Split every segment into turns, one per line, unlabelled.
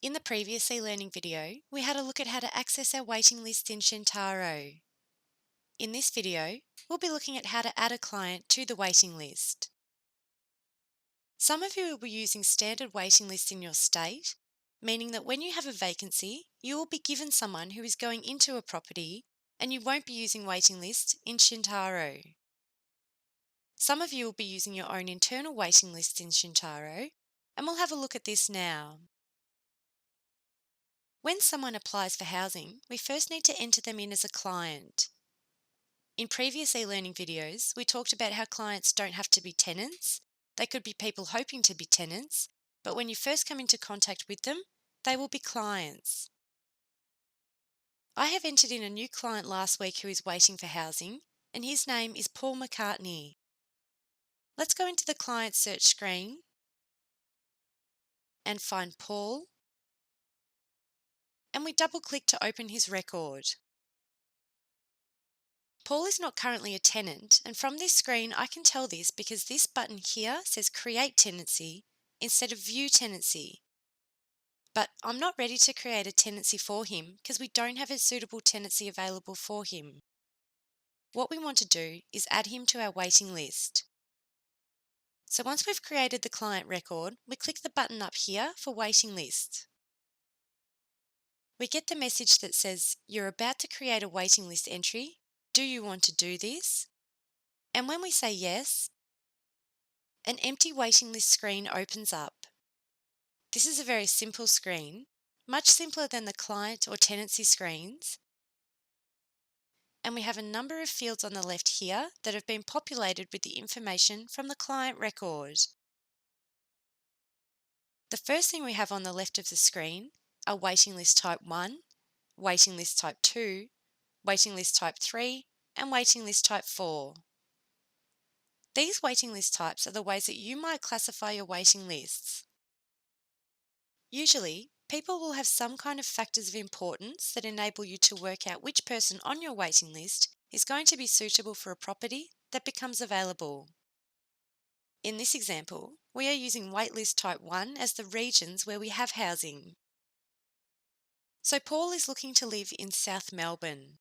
In the previous e-learning video, we had a look at how to access our waiting list in Shintaro. In this video, we'll be looking at how to add a client to the waiting list. Some of you will be using standard waiting lists in your state, meaning that when you have a vacancy, you will be given someone who is going into a property and you won't be using waiting list in Shintaro. Some of you will be using your own internal waiting lists in Shintaro, and we'll have a look at this now. When someone applies for housing, we first need to enter them in as a client. In previous e-learning videos, we talked about how clients don't have to be tenants. They could be people hoping to be tenants, but when you first come into contact with them, they will be clients. I have entered in a new client last week who is waiting for housing, and his name is Paul McCartney. Let's go into the client search screen and find Paul, and we double click to open his record. Paul is not currently a tenant, and from this screen I can tell this because this button here says Create Tenancy instead of View Tenancy. But I'm not ready to create a tenancy for him because we don't have a suitable tenancy available for him. What we want to do is add him to our waiting list. So once we've created the client record, we click the button up here for Waiting List. We get the message that says, "You're about to create a waiting list entry. Do you want to do this?" And when we say yes, an empty waiting list screen opens up. This is a very simple screen, much simpler than the client or tenancy screens. And we have a number of fields on the left here that have been populated with the information from the client record. The first thing we have on the left of the screen are waiting list type 1, waiting list type 2, waiting list type 3, and waiting list type 4. These waiting list types are the ways that you might classify your waiting lists. Usually, people will have some kind of factors of importance that enable you to work out which person on your waiting list is going to be suitable for a property that becomes available. In this example, we are using waitlist type 1 as the regions where we have housing. So Paul is looking to live in South Melbourne.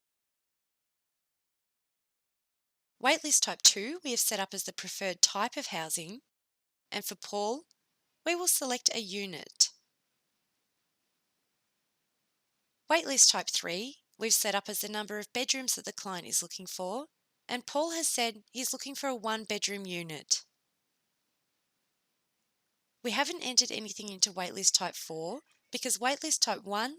Waitlist type 2 we have set up as the preferred type of housing, and for Paul, we will select a unit. Waitlist type 3 we've set up as the number of bedrooms that the client is looking for, and Paul has said he's looking for a 1-bedroom unit. We haven't entered anything into waitlist type 4 because waitlist type 1,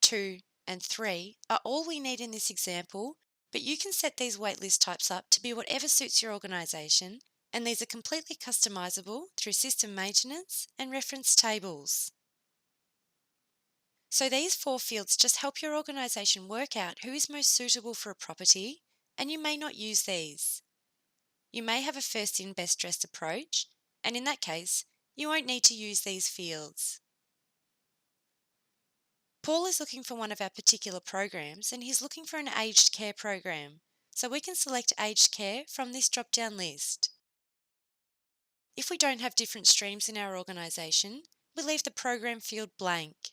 2, and 3 are all we need in this example, but you can set these waitlist types up to be whatever suits your organisation, and these are completely customisable through system maintenance and reference tables. So these 4 fields just help your organisation work out who is most suitable for a property, and you may not use these. You may have a first in best dressed approach, and in that case, you won't need to use these fields. Paul is looking for one of our particular programs, and he's looking for an aged care program, so we can select aged care from this drop-down list. If we don't have different streams in our organisation, we leave the program field blank.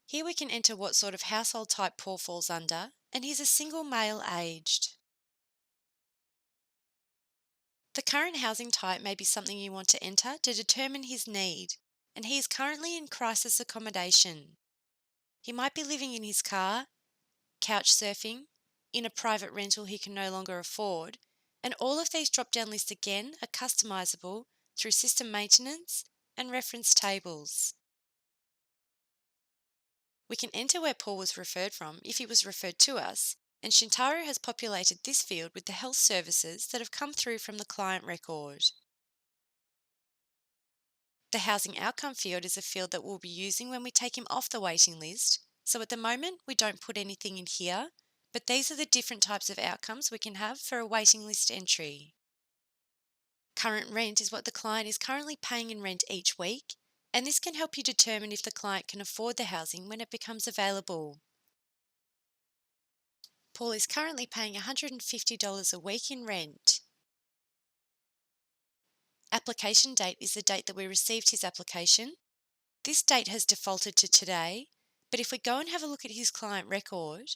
Here we can enter what sort of household type Paul falls under, and he's a single male aged. The current housing type may be something you want to enter to determine his need, and he is currently in crisis accommodation. He might be living in his car, couch surfing, in a private rental he can no longer afford, and all of these drop-down lists again are customisable through system maintenance and reference tables. We can enter where Paul was referred from if he was referred to us, and Shintaro has populated this field with the health services that have come through from the client record. The housing outcome field is a field that we'll be using when we take him off the waiting list, so at the moment we don't put anything in here, but these are the different types of outcomes we can have for a waiting list entry. Current rent is what the client is currently paying in rent each week, and this can help you determine if the client can afford the housing when it becomes available. Paul is currently paying $150 a week in rent. Application date is the date that we received his application. This date has defaulted to today, but if we go and have a look at his client record,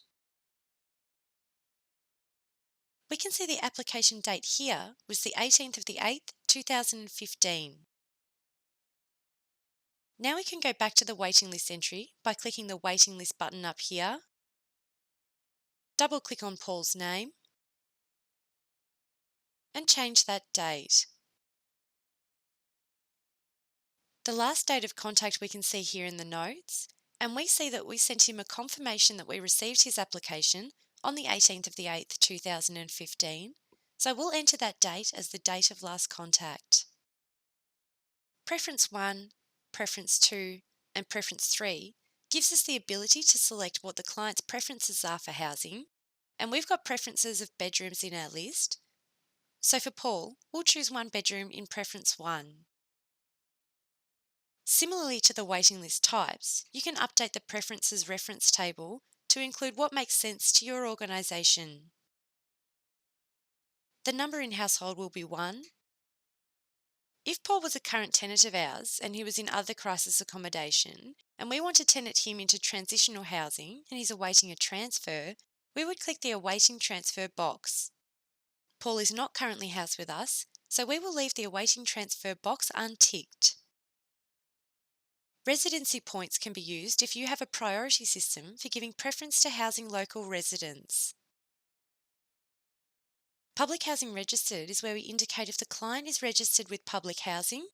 we can see the application date here was the 18th of the 8th, 2015. Now we can go back to the waiting list entry by clicking the waiting list button up here. Double click on Paul's name and change that date. The last date of contact we can see here in the notes, and we see that we sent him a confirmation that we received his application on the 18th of the 8th, 2015. So we'll enter that date as the date of last contact. Preference 1, Preference 2, and Preference 3 gives us the ability to select what the client's preferences are for housing, and we've got preferences of bedrooms in our list. So for Paul, we'll choose 1 bedroom in Preference 1. Similarly to the waiting list types, you can update the preferences reference table to include what makes sense to your organisation. The number in household will be 1. If Paul was a current tenant of ours and he was in other crisis accommodation and we want to tenant him into transitional housing and he's awaiting a transfer, we would click the Awaiting Transfer box. Paul is not currently housed with us, so we will leave the Awaiting Transfer box unticked. Residency points can be used if you have a priority system for giving preference to housing local residents. Public Housing Registered is where we indicate if the client is registered with public housing,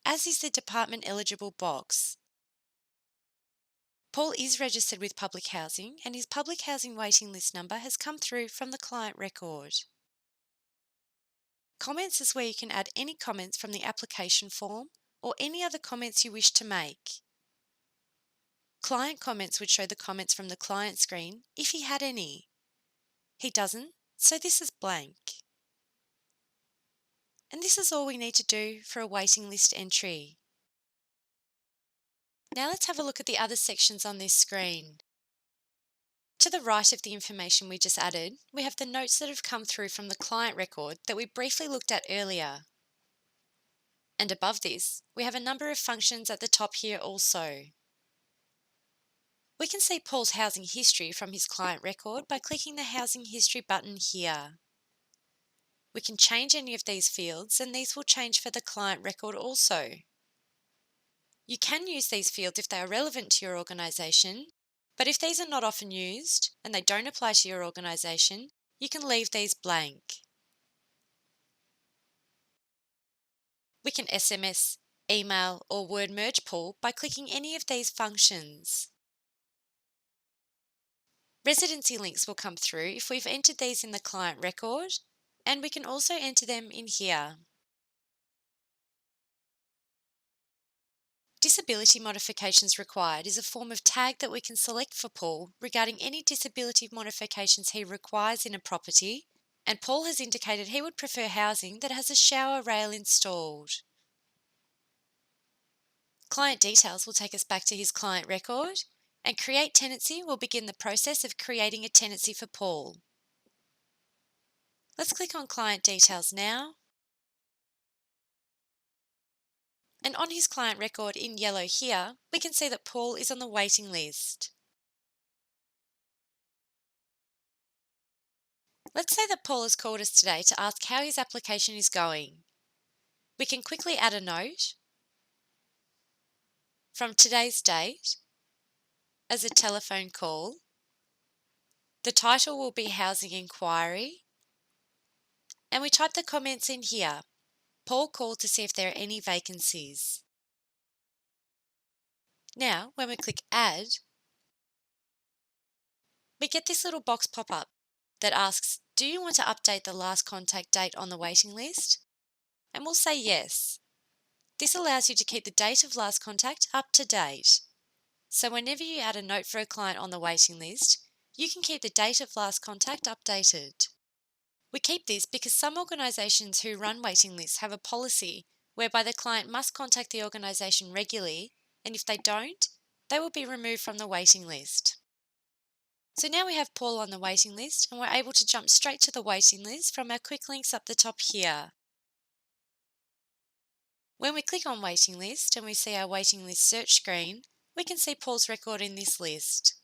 as is the department eligible box. Paul is registered with public housing and his public housing waiting list number has come through from the client record. Comments is where you can add any comments from the application form or any other comments you wish to make. Client comments would show the comments from the client screen if he had any. He doesn't, so this is blank. And this is all we need to do for a waiting list entry. Now let's have a look at the other sections on this screen. To the right of the information we just added, we have the notes that have come through from the client record that we briefly looked at earlier. And above this, we have a number of functions at the top here also. We can see Paul's housing history from his client record by clicking the Housing History button here. We can change any of these fields and these will change for the client record also. You can use these fields if they are relevant to your organisation, but if these are not often used and they don't apply to your organisation, you can leave these blank. We can SMS, email or word merge Paul by clicking any of these functions. Residency links will come through if we've entered these in the client record, and we can also enter them in here. Disability modifications required is a form of tag that we can select for Paul regarding any disability modifications he requires in a property, and Paul has indicated he would prefer housing that has a shower rail installed. Client details will take us back to his client record, and Create Tenancy will begin the process of creating a tenancy for Paul. Let's click on Client Details now. And on his client record in yellow here, we can see that Paul is on the waiting list. Let's say that Paul has called us today to ask how his application is going. We can quickly add a note from today's date as a telephone call. The title will be Housing Inquiry, and we type the comments in here. Paul called to see if there are any vacancies. Now, when we click Add, we get this little box pop up that asks, do you want to update the last contact date on the waiting list? And we'll say yes. This allows you to keep the date of last contact up to date. So whenever you add a note for a client on the waiting list, you can keep the date of last contact updated. We keep this because some organisations who run waiting lists have a policy whereby the client must contact the organisation regularly, and if they don't, they will be removed from the waiting list. So now we have Paul on the waiting list and we're able to jump straight to the waiting list from our quick links up the top here. When we click on waiting list and we see our waiting list search screen, we can see Paul's record in this list.